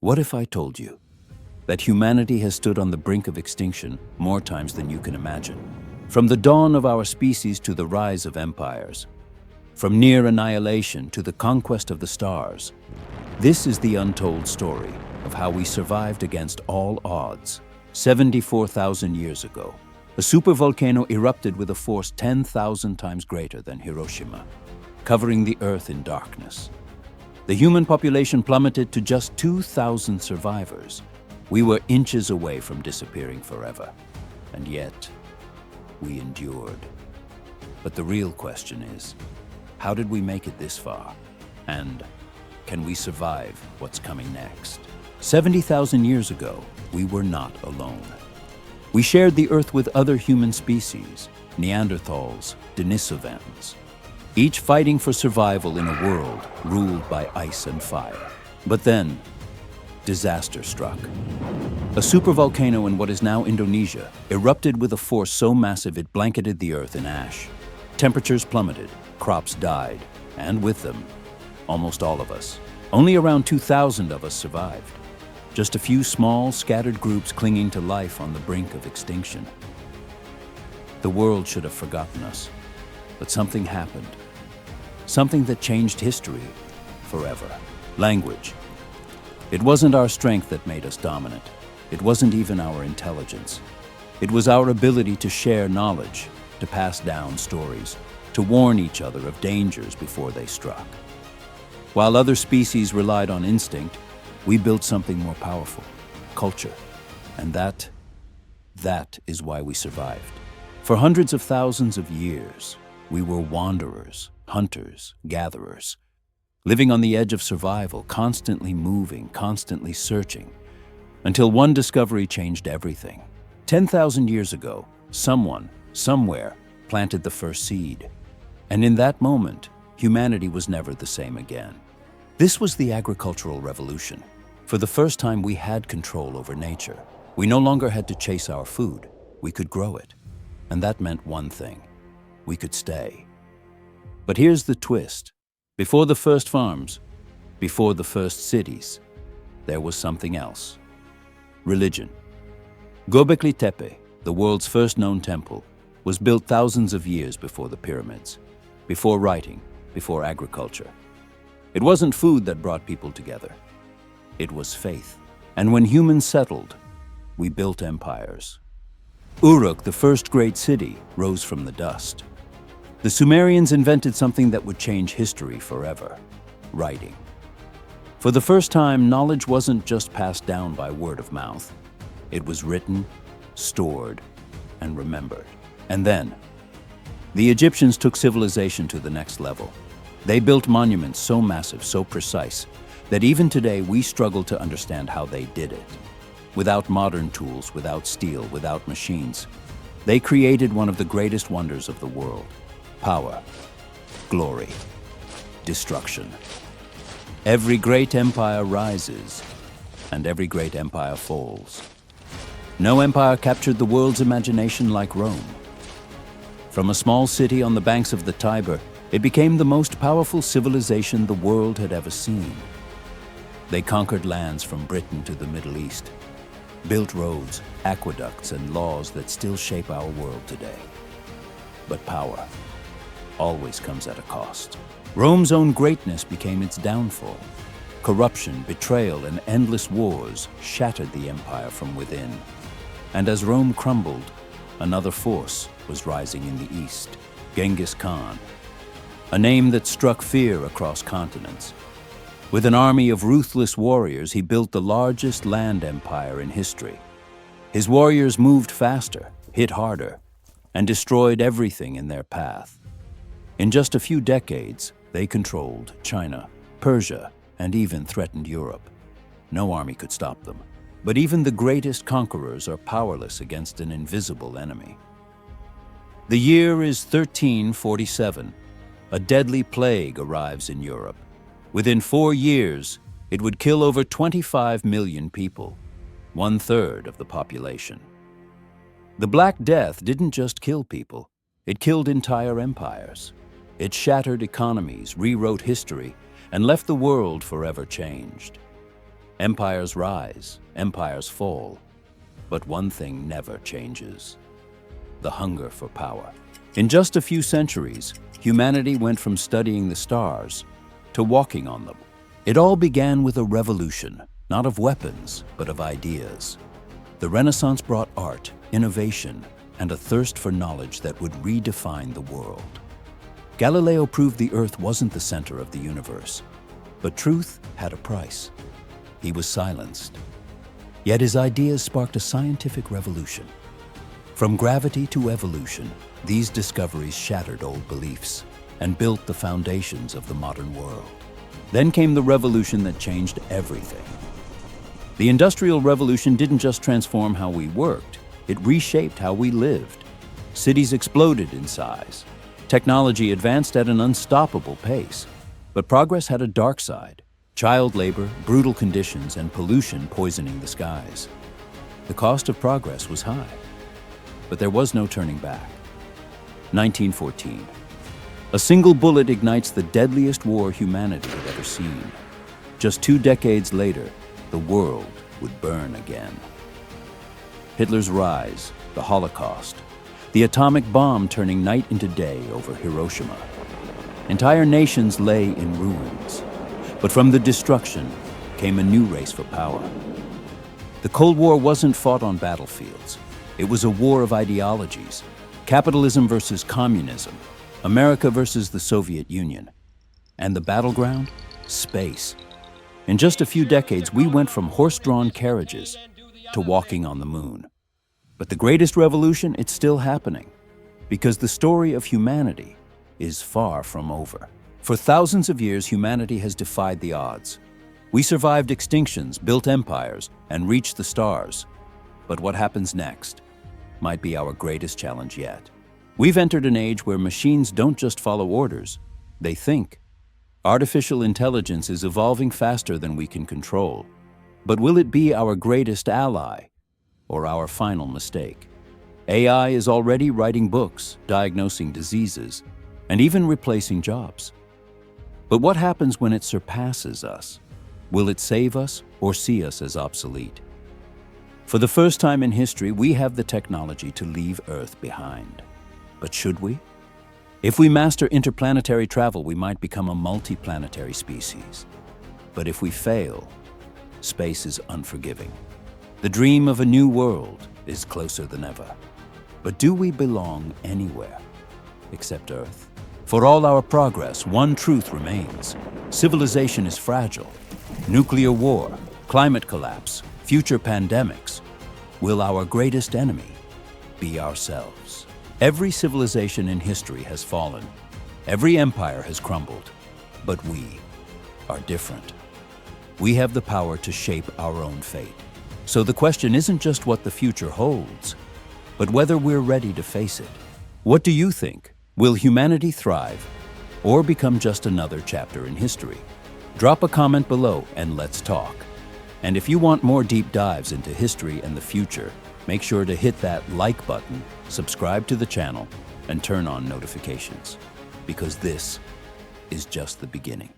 What if I told you that humanity has stood on the brink of extinction more times than you can imagine? From the dawn of our species to the rise of empires, from near annihilation to the conquest of the stars, this is the untold story of how we survived against all odds. 74,000 years ago, a supervolcano erupted with a force 10,000 times greater than Hiroshima, covering the Earth in darkness. The human population plummeted to just 2,000 survivors. We were inches away from disappearing forever, and yet we endured. But the real question is, how did we make it this far? And can we survive what's coming next? 70,000 years ago, we were not alone. We shared the Earth with other human species, Neanderthals, Denisovans, each fighting for survival in a world ruled by ice and fire. But then, disaster struck. A supervolcano in what is now Indonesia erupted with a force so massive it blanketed the Earth in ash. Temperatures plummeted, crops died, and with them, almost all of us. Only around 2,000 of us survived. Just a few small, scattered groups clinging to life on the brink of extinction. The world should have forgotten us, but something happened. Something that changed history forever. Language. It wasn't our strength that made us dominant. It wasn't even our intelligence. It was our ability to share knowledge, to pass down stories, to warn each other of dangers before they struck. While other species relied on instinct, we built something more powerful, culture. And that is why we survived. For hundreds of thousands of years, we were wanderers, hunters, gatherers, living on the edge of survival, constantly moving, constantly searching, until one discovery changed everything. 10,000 years ago, someone, somewhere, planted the first seed. And in that moment, humanity was never the same again. This was the agricultural revolution. For the first time, we had control over nature. We no longer had to chase our food. We could grow it. And that meant one thing: we could stay. But here's the twist. Before the first farms, before the first cities, there was something else. Religion. Göbekli Tepe, the world's first known temple, was built thousands of years before the pyramids, before writing, before agriculture. It wasn't food that brought people together. It was faith. And when humans settled, we built empires. Uruk, the first great city, rose from the dust. The Sumerians invented something that would change history forever: writing. For the first time, knowledge wasn't just passed down by word of mouth. It was written, stored, and remembered. And then, the Egyptians took civilization to the next level. They built monuments so massive, so precise, that even today we struggle to understand how they did it. Without modern tools, without steel, without machines, they created one of the greatest wonders of the world: power, glory, destruction. Every great empire rises, and every great empire falls. No empire captured the world's imagination like Rome. From a small city on the banks of the Tiber, it became the most powerful civilization the world had ever seen. They conquered lands from Britain to the Middle East, built roads, aqueducts, and laws that still shape our world today. But power always comes at a cost. Rome's own greatness became its downfall. Corruption, betrayal, and endless wars shattered the empire from within. And as Rome crumbled, another force was rising in the east: Genghis Khan, a name that struck fear across continents. With an army of ruthless warriors, he built the largest land empire in history. His warriors moved faster, hit harder, and destroyed everything in their path. In just a few decades, they controlled China, Persia, and even threatened Europe. No army could stop them. But even the greatest conquerors are powerless against an invisible enemy. The year is 1347. A deadly plague arrives in Europe. Within 4 years, it would kill over 25 million people, 1/3 of the population. The Black Death didn't just kill people, it killed entire empires. It shattered economies, rewrote history, and left the world forever changed. Empires rise, empires fall. But one thing never changes: the hunger for power. In just a few centuries, humanity went from studying the stars to walking on them. It all began with a revolution, not of weapons, but of ideas. The Renaissance brought art, innovation, and a thirst for knowledge that would redefine the world. Galileo proved the Earth wasn't the center of the universe, but truth had a price. He was silenced. Yet his ideas sparked a scientific revolution. From gravity to evolution, these discoveries shattered old beliefs and built the foundations of the modern world. Then came the revolution that changed everything. The Industrial Revolution didn't just transform how we worked, it reshaped how we lived. Cities exploded in size. Technology advanced at an unstoppable pace. But progress had a dark side: child labor, brutal conditions, and pollution poisoning the skies. The cost of progress was high, but there was no turning back. 1914. A single bullet ignites the deadliest war humanity had ever seen. Just 2 decades later, the world would burn again. Hitler's rise, the Holocaust, the atomic bomb turning night into day over Hiroshima. Entire nations lay in ruins. But from the destruction came a new race for power. The Cold War wasn't fought on battlefields. It was a war of ideologies: capitalism versus communism, America versus the Soviet Union. And the battleground? Space. In just a few decades, we went from horse-drawn carriages to walking on the moon. But the greatest revolution, it's still happening, because the story of humanity is far from over. For thousands of years, humanity has defied the odds. We survived extinctions, built empires, and reached the stars. But what happens next might be our greatest challenge yet. We've entered an age where machines don't just follow orders, they think. Artificial intelligence is evolving faster than we can control. But will it be our greatest ally or our final mistake? AI is already writing books, diagnosing diseases, and even replacing jobs. But what happens when it surpasses us? Will it save us or see us as obsolete? For the first time in history, we have the technology to leave Earth behind. But should we? If we master interplanetary travel, we might become a multiplanetary species. But if we fail, space is unforgiving. The dream of a new world is closer than ever. But do we belong anywhere except Earth? For all our progress, one truth remains: civilization is fragile. Nuclear war, climate collapse, future pandemics. Will our greatest enemy be ourselves? Every civilization in history has fallen. Every empire has crumbled. But we are different. We have the power to shape our own fate. So the question isn't just what the future holds, but whether we're ready to face it. What do you think? Will humanity thrive or become just another chapter in history? Drop a comment below and let's talk. And if you want more deep dives into history and the future, make sure to hit that like button, subscribe to the channel, and turn on notifications, because this is just the beginning.